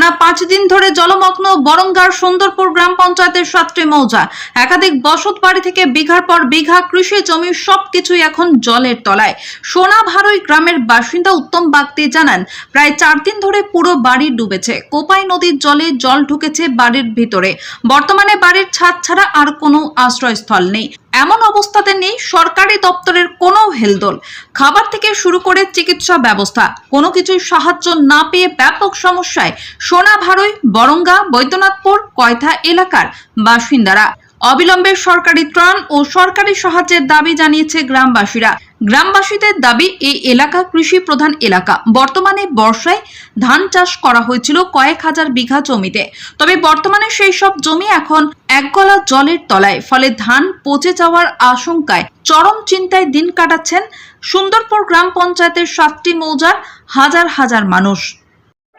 টানা 5 দিন ধরে জলমগ্ন বরঙ্গার সুন্দরপুর গ্রাম পঞ্চায়েতের 7টি মৌজা। একাধিক বসত বাড়ি থেকে বিঘার পর বিঘা কৃষি জমির সবকিছুই এখন জলের তলায়। সোনাভারই গ্রামের বাসিন্দা উত্তম বাগদি জানান, প্রায় 4 দিন ধরে পুরো বাড়ি ডুবেছে। কোপাই নদীর জলে জল ঢুকেছে বাড়ির ভিতরে। বর্তমানে বাড়ির ছাদ ছাড়া আর কোনো আশ্রয়স্থল নেই। এমন অবস্থাতে নেই সরকারি দপ্তরের কোনো হেলদোল। খাবার থেকে শুরু করে চিকিৎসা ব্যবস্থা কোনো কিছুই সাহায্য না পেয়ে ব্যাপক সমস্যায় সোনাভারই, বরঙ্গা, বৈদ্যনাথপুর, কয়থা এলাকার বাসিন্দারা। অবিলম্বে সরকারি ত্রাণ ও সরকারি সাহায্যের দাবি জানিয়েছে গ্রামবাসীরা। গ্রামবাসীদের দাবি, এই এলাকা কৃষি প্রধান এলাকা। বর্তমানে বর্ষায় ধান চাষ করা হয়েছিল কয়েক হাজার বিঘা জমিতে, তবে বর্তমানে সেই সব জমি এখন একগলা জলের তলায়। ফলে ধান পচে যাওয়ার আশঙ্কায় চরম চিন্তায় দিন কাটাচ্ছেন সুন্দরপুর গ্রাম পঞ্চায়েতের 7টি মৌজার হাজার হাজার মানুষ।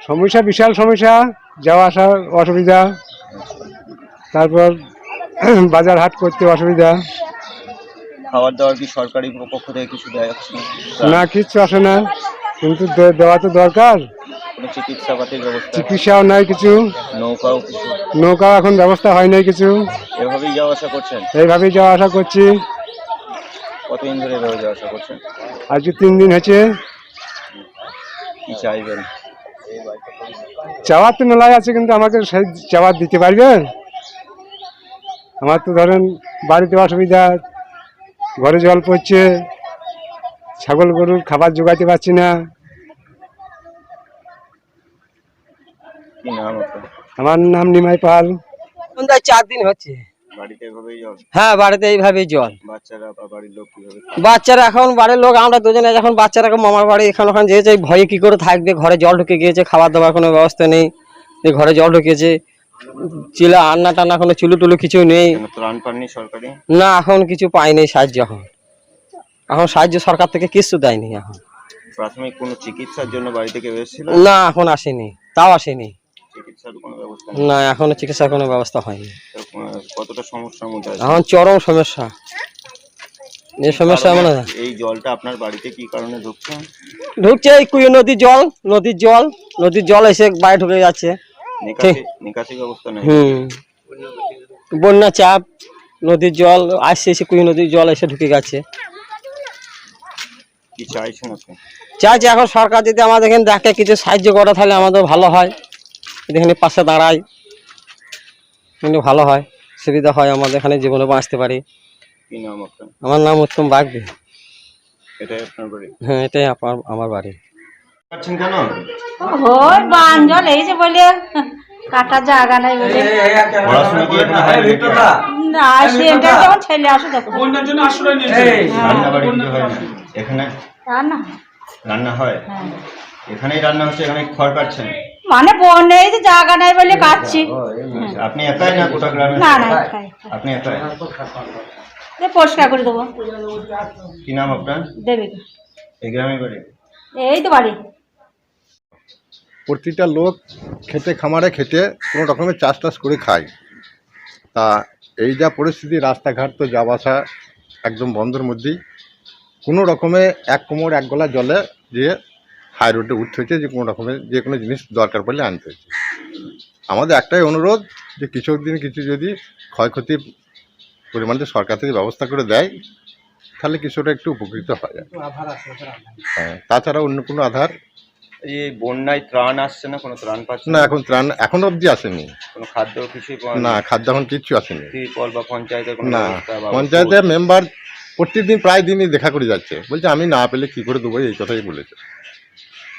সমস্যা, বিশাল সমস্যা, যাওয়া আসা অসুবিধা, তারপর বাজার হাট করতে অসুবিধা। খাবার দাবার কি সরকারি পক্ষ থেকে কিছু দেওয়া যাচ্ছে না, কিচ্ছু আসে না, কিন্তু দেওয়া তো দরকার। কোনো চিকিৎসা পাতির ব্যবস্থা? চিকিৎসাও নাই কিছু, নৌকাও এখন ব্যবস্থা হয় নাই কিছু। এভাবেই যাওয়া আসা করছেন? এইভাবেই যাওয়া আসা করছি। কতদিন ধরে এভাবে যাওয়া আসা করছেন? আজকে 3 দিন হয়েছে। কি চাইবেন? চাওয়ার তো মেলায় আছে, কিন্তু আমাকে সেই চাওয়ার দিতে পারবেন? আমার তো ধরেন বাড়িতে অসুবিধা, ঘরে জল পড়ছে, ছাগল গরুর খাবার জোগাতে পারছি না। কি নাম আপনার? আমার নাম নিমাই পাল। 4 দিন হচ্ছে। বাড়িতে এভাবেই জল? হ্যাঁ, বাড়িতে এইভাবেই জল। বাচ্চারা বা বাড়ির লোক কিভাবে? বাচ্চারা এখন বাড়ির লোক আমরা দুজনে এখন বাচ্চারা মামার বাড়ি এখানে ওখানে যেয়েছে, ভয়ে কি করে থাকবে, ঘরে জল ঢুকে গিয়েছে, খাবার দাবার কোনো ব্যবস্থা নেই, ঘরে জল ঢুকেছে, চিলা আন্না টান্না কোনো চুলু টুলু কিছু নেই। ত্রাণ পাননি সরকারি? না, এখন কিছু পাইনি সাহায্য। এখন সাহায্য সরকার থেকে কিছু দেয়নি। এখন প্রাথমিক কোনো চিকিৎসার জন্য বাড়ি থেকে এসেছিল? না, এখন আসেনি, তাও আসেনি। চিকিৎসার কোনো ব্যবস্থা না, এখনো চিকিৎসার কোনো ব্যবস্থা হয়নি। কতটা সমস্যার মধ্যে আছে এখন? চরম সমস্যা। এই সমস্যা মানে এই জলটা আপনার বাড়িতে কি কারণে ঢুকছে? এই কুয়ো নদীর জল এসে বাড়ি ঢুকে যাচ্ছে। নিকাশি ব্যবস্থা নেই? বন্যা চাপ, নদীর জল আসছে, এসে কুয়ো নদীর জল এসে ঢুকে গেছে। কি চাইছেন আপনি? চাইছি এখন সরকার যদি আমাদের এখানে দেখে কিছু সাহায্য করে তাহলে আমাদের ভালো হয়, এখানে পাশে দাঁড়ায় কিন্তু ভালো হয়, সুবিধা হয়, আমাদের এখানে জীবনে বাঁচতে পারি। কি নাম আপনার? আমার নাম উত্তম বাগদি। এটাই আপনার বাড়ি? হ্যাঁ, এটাই আমার বাড়ি। পাচ্ছেন কেন? ওই বান জল এই যে বলে কাটা জায়গা নাই বলে। পড়াশোনা কি এখানে হয় না, সেটা যখন ছেলে আসে দেখো বন্যার জন্য আশ্রয় নিয়েছে। রান্না বাড়ি কিছু হয় না এখানে? রান্না রান্না হয় এখানেই? রান্না হচ্ছে এখানে? খড় কাটছেন মানে বন্যা এই যে জায়গা নাই বলে কাটছি। আপনি একাই না গোটা গ্রামে? না না, একাই। আপনি একাই? পরিষ্কার করে দেবো। কি নাম আপনার? দেবিকা। এই গ্রামে বাড়ি? এই তো বাড়ি। প্রতিটা লোক খামারে খেটে কোনো রকমের চাষ টাস করে খায়। তা এই যা পরিস্থিতি, রাস্তাঘাট তো যাওয়া আসা একদম বন্ধের মধ্যেই। কোনো রকমে এক কোমর এক গলা জলে দিয়ে হাই রোডে উঠতে হচ্ছে, যে কোনো রকমের যে কোনো জিনিস দরকার পড়লে আনতে হচ্ছে। আমাদের একটাই অনুরোধ, যে কৃষকদের কিছু যদি ক্ষয়ক্ষতির পরিমাণে সরকার থেকে ব্যবস্থা করে দেয় তাহলে কিছুটা একটু উপকৃত হয়। হ্যাঁ, তাছাড়া অন্য কোনো আধার এই বন্যায় ত্রাণ আসছে না? কোনো ত্রাণ পাচ্ছে না, এখন ত্রাণ এখন অবধি আসেনি। কোনো খাদ্য কিছুই না, খাদ্য এখন কিচ্ছু আসেনি। ত্রিপল বা পঞ্চায়েতের কোনো না, ব্যবস্থা বা পঞ্চায়েতের মেম্বার প্রত্যেকদিন প্রায় দিনই দেখা করে যাচ্ছে, বলছে আমি না পেলে কি করে দেবো, এই কথাই বলেছে।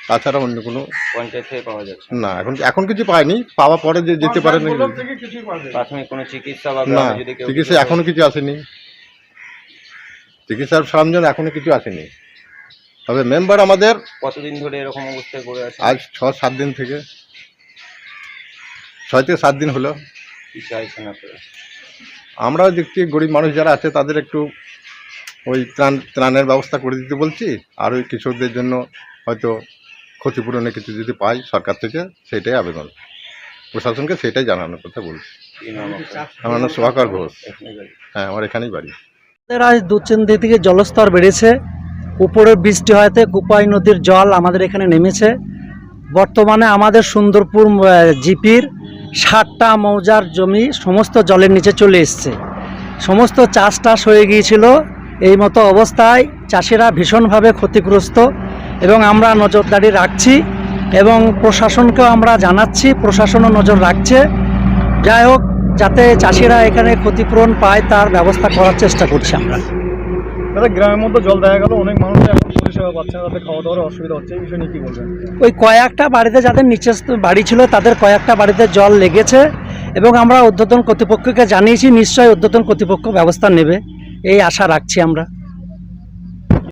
তাছাড়া অন্য কোনো পঞ্চায়েত থেকে পাওয়া যাচ্ছে না, এখন কিছু পাইনি। পাওয়া পরে যে যেতে পারে না। প্রাথমিক কোনো চিকিৎসা বা না, যদি কেউ চিকিৎসা এখনো কিছু আসেনি। চিকিৎসার সরঞ্জাম এখনো কিছু আসেনি। তবে মেম্বার আমাদের কতদিন ধরে এরকম অবস্থায় পড়ে আছে? আজ 6-7 দিন থেকে, 6 থেকে 7 দিন হলো। কি চাইছেন আপনারা? আমরাও দেখছি গরিব মানুষ যারা আছে তাদের একটু ওই ত্রাণের ব্যবস্থা করে দিতে বলছি, আর ওই কৃষকদের জন্য হয়তো ক্ষতিপূরণে কিছু যদি পাই সরকার থেকে, সেটাই আবেদন, প্রশাসনকে সেটাই জানানোর কথা বলছি। আমার নাম সুভাকর ঘোষ। হ্যাঁ, আমার এখানেই বাড়ি। আজ 2-3 দিন থেকে জলস্তর বেড়েছে। উপরে বৃষ্টি হওয়াতে কোপাই নদীর জল আমাদের এখানে নেমেছে। বর্তমানে আমাদের সুন্দরপুর জিপির 60টা মৌজার জমি সমস্ত জলের নিচে চলে এসছে। সমস্ত চাষ টাস হয়ে গিয়েছিল। এই মতো অবস্থায় চাষিরা ভীষণভাবে ক্ষতিগ্রস্ত এবং আমরা নজরদারি রাখছি এবং প্রশাসনকেও আমরা জানাচ্ছি, প্রশাসনও নজর রাখছে। যাই হোক, যাতে চাষিরা এখানে ক্ষতিপূরণ পায় তার ব্যবস্থা করার চেষ্টা করছি আমরা। দাদা, গ্রামের মধ্যে জল দেখা গেল, অনেক মানুষ এখন পরিষেবা পাচ্ছে না, তাদের খাওয়া দাওয়ার অসুবিধা হচ্ছে, এই বিষয়ে নিয়ে কি বলবেন? ওই কয়েকটা বাড়িতে যাদের নিচে বাড়ি ছিল তাদের কয়েকটা বাড়িতে জল লেগেছে এবং আমরা ঊর্ধ্বতন কর্তৃপক্ষকে জানিয়েছি, নিশ্চয়ই ঊর্ধ্বতন কর্তৃপক্ষ ব্যবস্থা নেবে এই আশা রাখছি আমরা।